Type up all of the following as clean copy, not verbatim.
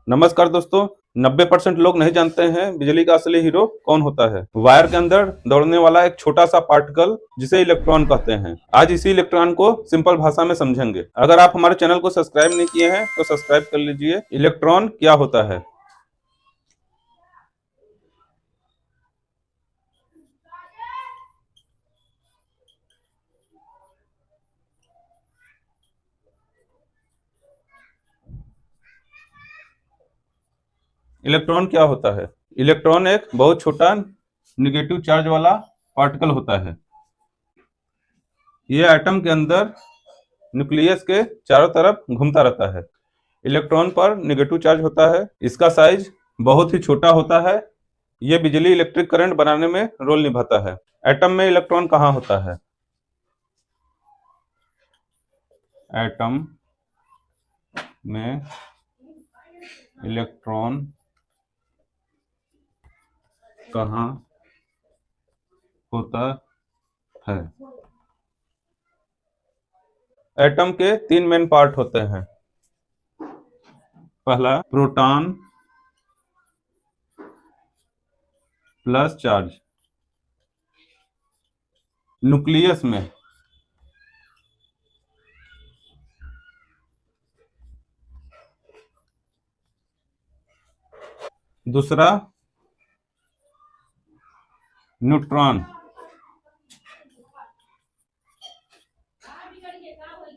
नमस्कार दोस्तों। 90% लोग नहीं जानते हैं बिजली का असली हीरो कौन होता है। वायर के अंदर दौड़ने वाला एक छोटा सा पार्टिकल जिसे इलेक्ट्रॉन कहते हैं। आज इसी इलेक्ट्रॉन को सिंपल भाषा में समझेंगे। अगर आप हमारे चैनल को सब्सक्राइब नहीं किए हैं तो सब्सक्राइब कर लीजिए। इलेक्ट्रॉन क्या होता है? इलेक्ट्रॉन क्या होता है? इलेक्ट्रॉन एक बहुत छोटा निगेटिव चार्ज वाला पार्टिकल होता है। यह एटम के अंदर न्यूक्लियस के चारों तरफ घूमता रहता है। इलेक्ट्रॉन पर नेगेटिव चार्ज होता है। इसका साइज बहुत ही छोटा होता है। यह बिजली इलेक्ट्रिक करंट बनाने में रोल निभाता है। एटम में इलेक्ट्रॉन कहाँ होता है? एटम में इलेक्ट्रॉन कहाँ होता है? एटम के तीन मेन पार्ट होते हैं। पहला प्रोटॉन प्लस चार्ज। न्यूक्लियस में दूसरा न्यूट्रॉन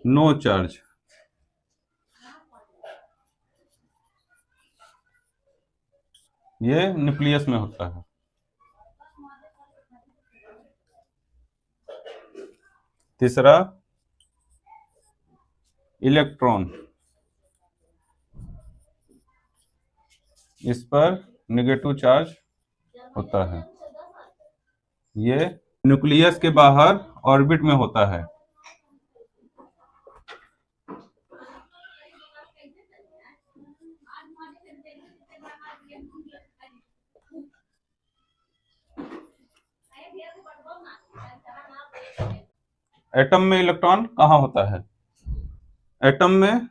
नो चार्ज। ये न्यूक्लियस में होता है। तीसरा इलेक्ट्रॉन। इस पर नेगेटिव चार्ज होता है। ये न्यूक्लियस के बाहर ऑर्बिट में होता है। एटम में इलेक्ट्रॉन कहाँ होता है? एटम में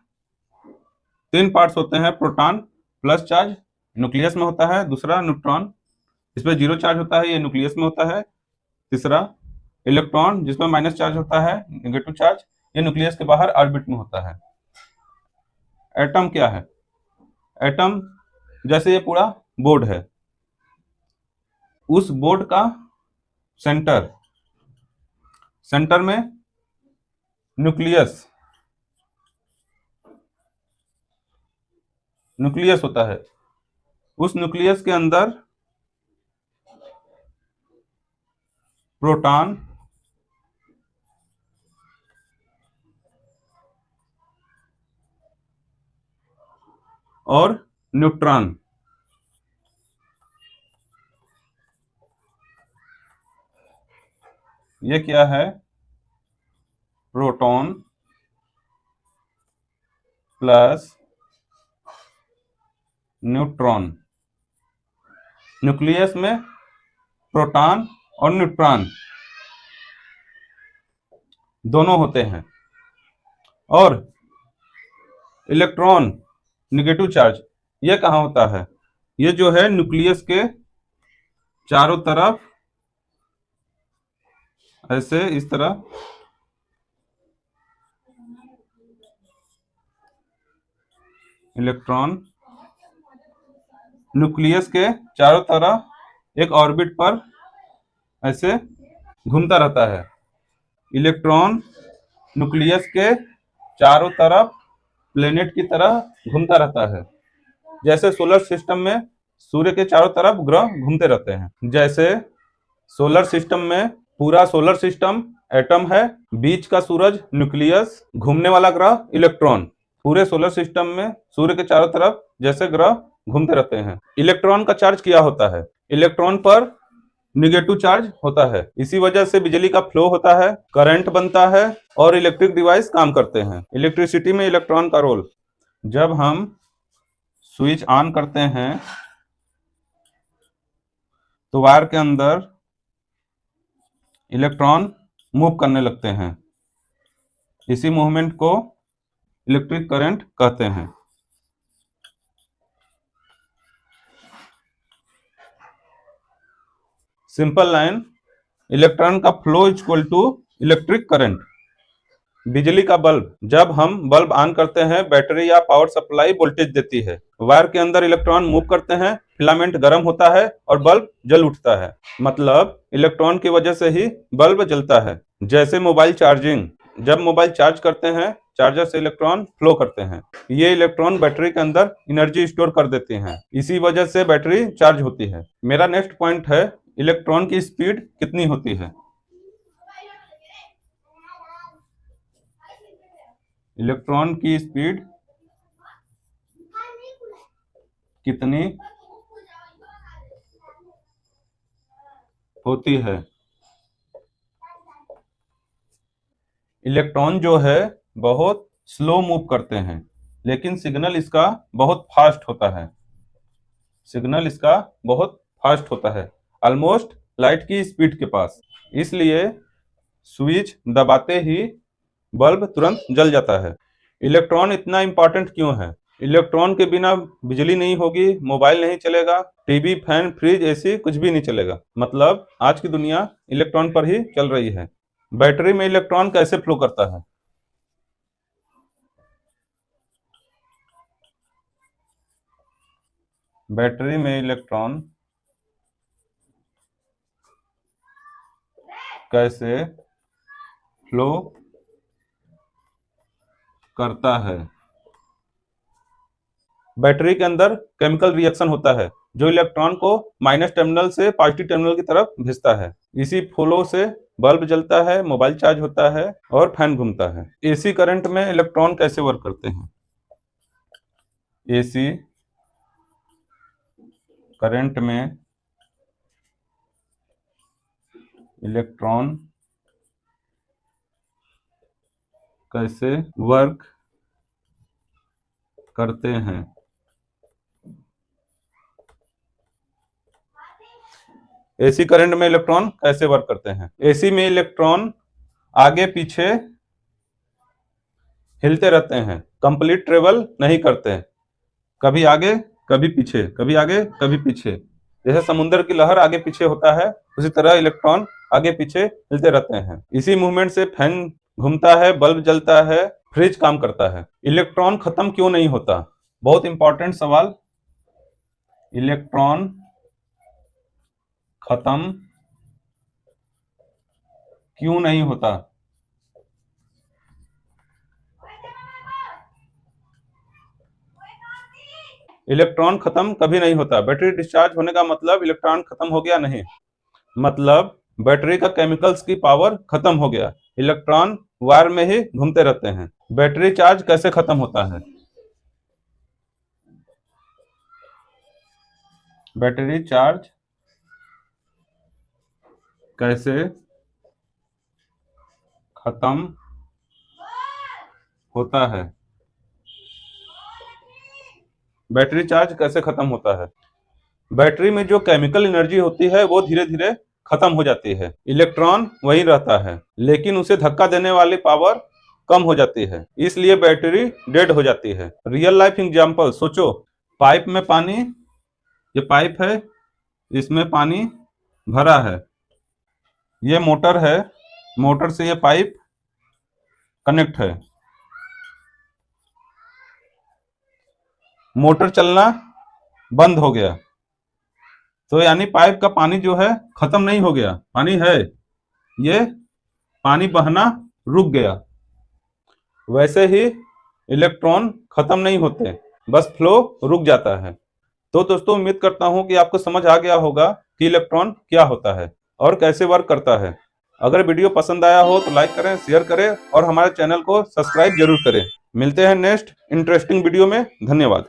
तीन पार्ट्स होते हैं। प्रोटॉन प्लस चार्ज न्यूक्लियस में होता है। दूसरा न्यूट्रॉन, इस पर जीरो चार्ज होता है, ये न्यूक्लियस में होता है। तीसरा इलेक्ट्रॉन, जिसमें माइनस चार्ज होता है, नेगेटिव चार्ज, ये न्यूक्लियस के बाहर ऑर्बिट में होता है। एटम क्या है? एटम जैसे ये पूरा बोर्ड है, उस बोर्ड का सेंटर में न्यूक्लियस होता है। उस न्यूक्लियस के अंदर प्रोटॉन और न्यूट्रॉन। ये क्या है? Proton plus neutron. न्यूक्लियस में प्रोटॉन और न्यूट्रॉन दोनों होते हैं। और इलेक्ट्रॉन नेगेटिव चार्ज ये कहाँ होता है? ये जो है न्यूक्लियस के चारों तरफ ऐसे इस तरह इलेक्ट्रॉन न्यूक्लियस के चारों तरफ एक ऑर्बिट पर ऐसे घूमता रहता है। इलेक्ट्रॉन न्यूक्लियस के चारों तरफ प्लेनेट की तरह घूमता रहता है। जैसे सोलर सिस्टम में सूर्य के चारों तरफ ग्रह घूमते रहते हैं। जैसे सोलर सिस्टम में पूरा सोलर सिस्टम एटम है, बीच का सूरज न्यूक्लियस, घूमने वाला ग्रह इलेक्ट्रॉन। पूरे सोलर सिस्टम में सूर्य के चारों तरफ जैसे ग्रह घूमते रहते हैं। इलेक्ट्रॉन का चार्ज क्या होता है? इलेक्ट्रॉन पर निगेटिव चार्ज होता है। इसी वजह से बिजली का फ्लो होता है, करंट बनता है और इलेक्ट्रिक डिवाइस काम करते हैं। इलेक्ट्रिसिटी में इलेक्ट्रॉन का रोल, जब हम स्विच ऑन करते हैं तो वायर के अंदर इलेक्ट्रॉन मूव करने लगते हैं। इसी मूवमेंट को इलेक्ट्रिक करंट कहते हैं। सिंपल लाइन, इलेक्ट्रॉन का flow equal to electric current. बिजली का बल्ब, जब हम बल्ब ऑन करते हैं बैटरी या पावर सप्लाई वोल्टेज देती है। वायर के अंदर इलेक्ट्रॉन मूव करते हैं, फिलामेंट गर्म होता है और बल्ब जल उठता है। मतलब इलेक्ट्रॉन की वजह से ही बल्ब जलता है। जैसे मोबाइल चार्जिंग, जब मोबाइल चार्ज करते हैं चार्जर से इलेक्ट्रॉन फ्लो करते हैं। ये इलेक्ट्रॉन बैटरी के अंदर एनर्जी स्टोर कर देते हैं, इसी वजह से बैटरी चार्ज होती है। मेरा नेक्स्ट पॉइंट है, इलेक्ट्रॉन की स्पीड कितनी होती है। इलेक्ट्रॉन की स्पीड कितनी होती है। इलेक्ट्रॉन जो है बहुत स्लो मूव करते हैं, लेकिन सिग्नल इसका बहुत फास्ट होता है। सिग्नल इसका बहुत फास्ट होता है, ऑलमोस्ट लाइट की स्पीड के पास। इसलिए स्विच दबाते ही बल्ब तुरंत जल जाता है। इलेक्ट्रॉन इतना इंपॉर्टेंट क्यों है। इलेक्ट्रॉन के बिना बिजली नहीं होगी, मोबाइल नहीं चलेगा, टीवी, फैन, फ्रिज, एसी कुछ भी नहीं चलेगा। मतलब आज की दुनिया इलेक्ट्रॉन पर ही चल रही है। बैटरी में इलेक्ट्रॉन कैसे फ्लो करता है। बैटरी में इलेक्ट्रॉन कैसे फ्लो करता है। बैटरी के अंदर केमिकल रिएक्शन होता है जो इलेक्ट्रॉन को माइनस टर्मिनल से पॉजिटिव टर्मिनल की तरफ भेजता है। इसी फ्लो से बल्ब जलता है, मोबाइल चार्ज होता है और फैन घूमता है। एसी करंट में इलेक्ट्रॉन कैसे वर्क करते हैं। एसी करंट में इलेक्ट्रॉन कैसे वर्क करते हैं। एसी करंट में इलेक्ट्रॉन कैसे वर्क करते हैं। एसी में इलेक्ट्रॉन आगे पीछे हिलते रहते हैं, कंप्लीट ट्रेवल नहीं करते हैं। कभी आगे कभी पीछे, कभी आगे कभी पीछे। जैसे समुद्र की लहर आगे पीछे होता है, उसी तरह इलेक्ट्रॉन आगे पीछे हिलते रहते हैं। इसी मूवमेंट से फैन घूमता है, बल्ब जलता है, फ्रिज काम करता है। इलेक्ट्रॉन खत्म क्यों नहीं होता। बहुत इंपॉर्टेंट सवाल। इलेक्ट्रॉन खत्म क्यों नहीं होता। इलेक्ट्रॉन खत्म कभी नहीं होता। बैटरी डिस्चार्ज होने का मतलब इलेक्ट्रॉन खत्म हो गया नहीं, मतलब बैटरी का केमिकल्स की पावर खत्म हो गया। इलेक्ट्रॉन वायर में ही घूमते रहते हैं। बैटरी चार्ज कैसे खत्म होता है। बैटरी चार्ज कैसे खत्म होता है। बैटरी चार्ज कैसे खत्म होता है। बैटरी में जो केमिकल एनर्जी होती है वो धीरे धीरे खत्म हो जाती है। इलेक्ट्रॉन वहीं रहता है, लेकिन उसे धक्का देने वाली पावर कम हो जाती है, इसलिए बैटरी डेड हो जाती है। रियल लाइफ एग्जांपल सोचो। पाइप में पानी, ये पाइप है, इसमें पानी भरा है। ये मोटर है, मोटर से ये पाइप कनेक्ट है। मोटर चलना बंद हो गया, तो यानी पाइप का पानी जो है खत्म नहीं हो गया, पानी है, ये पानी बहना रुक गया। वैसे ही इलेक्ट्रॉन खत्म नहीं होते, बस फ्लो रुक जाता है। तो दोस्तों उम्मीद करता हूं कि आपको समझ आ गया होगा कि इलेक्ट्रॉन क्या होता है और कैसे वर्क करता है। अगर वीडियो पसंद आया हो तो लाइक करें, शेयर करें और हमारे चैनल को सब्सक्राइब जरूर करें। मिलते हैं नेक्स्ट इंटरेस्टिंग वीडियो में। धन्यवाद।